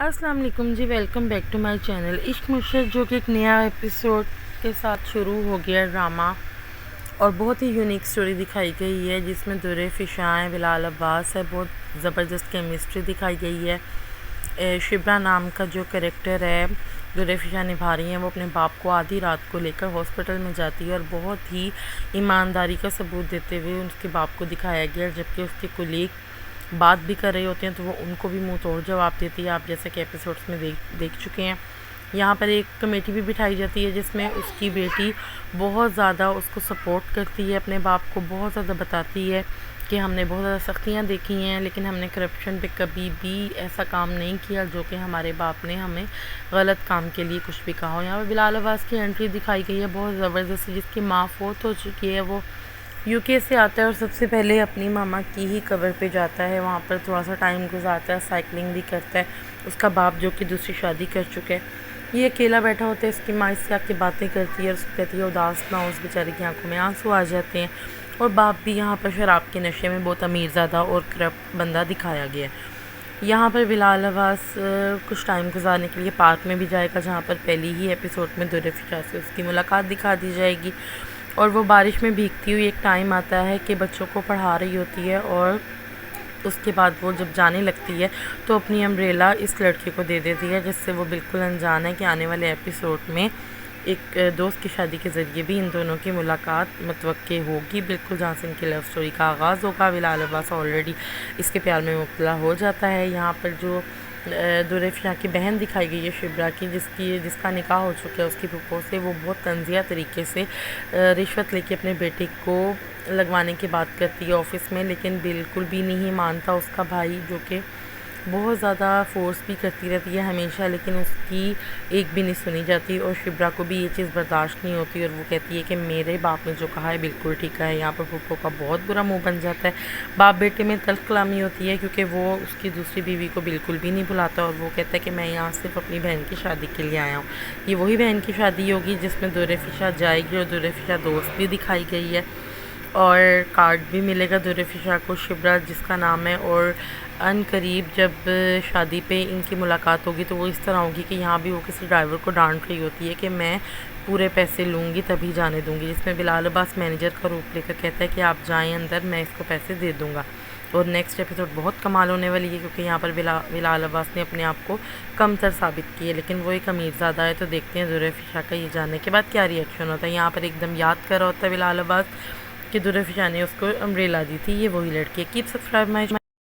السلام علیکم جی، welcome back to my channel عشق مرشد، جو کہ ایک نیا ایپیسوڈ کے ساتھ شروع ہو گیا ڈرامہ، اور بہت ہی یونیک سٹوری دکھائی گئی ہے جس میں در فشاں ہے، بلال عباس ہے، بہت زبردست کیمسٹری دکھائی گئی ہے۔ شبرا نام کا جو کریکٹر ہے در فشاں نبھا رہی ہیں، وہ اپنے باپ کو آدھی رات کو لے کر ہاسپٹل میں جاتی ہے اور بہت ہی ایمانداری کا ثبوت دیتے ہوئے اس کے باپ کو دکھایا گیا، جبکہ اس کے کولیگ بات بھی کر رہے ہوتے ہیں تو وہ ان کو بھی منہ توڑ جواب دیتی ہے، آپ جیسے کہ ایپیسوڈس میں دیکھ چکے ہیں۔ یہاں پر ایک کمیٹی بھی بٹھائی جاتی ہے جس میں اس کی بیٹی بہت زیادہ اس کو سپورٹ کرتی ہے، اپنے باپ کو بہت زیادہ بتاتی ہے کہ ہم نے بہت زیادہ سختیاں دیکھی ہیں، لیکن ہم نے کرپشن پہ کبھی بھی ایسا کام نہیں کیا جو کہ ہمارے باپ نے ہمیں غلط کام کے لیے کچھ بھی کہا ہو۔ یہاں پر بلال عباس کی انٹری دکھائی گئی ہے بہت زبردست، جس کی ماں فوت ہو چکی ہے، وہ UK سے آتا ہے اور سب سے پہلے اپنی ماما کی ہی قبر پہ جاتا ہے، وہاں پر تھوڑا سا ٹائم گزارتا ہے، سائیکلنگ بھی کرتا ہے۔ اس کا باپ جو کہ دوسری شادی کر چکا ہے، یہ اکیلا بیٹھا ہوتا ہے، اس کی ماں اس سے آ کے باتیں کرتی ہے اور اس کو کہتی ہے اداس نہ ہو، اس بیچارے کی آنکھوں میں آنسو آ جاتے ہیں، اور باپ بھی یہاں پر شراب کے نشے میں بہت امیر زادہ اور کرپٹ بندہ دکھایا گیا ہے۔ یہاں پر بلال عباس کچھ ٹائم گزارنے کے لیے پارک میں بھی جائے گا، جہاں پر پہلی ہی ایپیسوڈ میں در فشاں سے اس کی ملاقات دکھا دی جائے گی، اور وہ بارش میں بھیگتی ہوئی ایک ٹائم آتا ہے کہ بچوں کو پڑھا رہی ہوتی ہے، اور اس کے بعد وہ جب جانے لگتی ہے تو اپنی امبریلا اس لڑکے کو دے دیتی ہے، جس سے وہ بالکل انجان ہے کہ آنے والے ایپیسوڈ میں ایک دوست کی شادی کے ذریعے بھی ان دونوں کی ملاقات متوقع ہوگی، بالکل جہاں سے ان کی لو سٹوری کا آغاز ہوگا۔ بلال عباس آلریڈی اس کے پیار میں مبتلا ہو جاتا ہے۔ یہاں پر جو در فشاں کی بہن دکھائی گئی ہے شبرا کی، جس کا نکاح ہو چکا ہے اس کی پھپھو سے، وہ بہت طنزیہ طریقے سے رشوت لے کے اپنے بیٹے کو لگوانے کی بات کرتی ہے آفس میں، لیکن بالکل بھی نہیں مانتا اس کا بھائی، جو کہ بہت زیادہ فورس بھی کرتی رہتی ہے ہمیشہ، لیکن اس کی ایک بھی نہیں سنی جاتی، اور شبرا کو بھی یہ چیز برداشت نہیں ہوتی، اور وہ کہتی ہے کہ میرے باپ نے جو کہا ہے بالکل ٹھیک ہے۔ یہاں پر پھپھو کا بہت برا منہ بن جاتا ہے، باپ بیٹے میں تلخ کلامی ہوتی ہے، کیونکہ وہ اس کی دوسری بیوی کو بالکل بھی نہیں بلاتا، اور وہ کہتا ہے کہ میں یہاں صرف اپنی بہن کی شادی کے لیے آیا ہوں۔ یہ وہی بہن کی شادی ہوگی جس میں در فشاں جائے گی، اور در فشاں دوست بھی دکھائی گئی ہے، اور کارڈ بھی ملے گا در فشاں کو شبرا جس کا نام ہے، اور ان قریب جب شادی پہ ان کی ملاقات ہوگی تو وہ اس طرح ہوگی کہ یہاں بھی وہ کسی ڈرائیور کو ڈانٹ رہی ہوتی ہے کہ میں پورے پیسے لوں گی تبھی جانے دوں گی، جس میں بلال عباس مینیجر کا روپ لے کر کہتا ہے کہ آپ جائیں اندر، میں اس کو پیسے دے دوں گا۔ اور نیکسٹ ایپیسوڈ بہت کمال ہونے والی ہے، کیونکہ یہاں پر بلال عباس نے اپنے آپ کو کم تر ثابت کی ہے، لیکن وہ ایک امیر زادہ ہے، تو دیکھتے ہیں در فشاں کا یہ جاننے کے بعد کیا ری ایکشن ہوتا ہے۔ یہاں پر ایک دم یاد کر رہا ہوتا ہے بلال عباس کہ در فشاں نے اس کو امبریلا دی تھی، یہ وہی لڑکی ہے۔ کیپ سبسکرائب مائی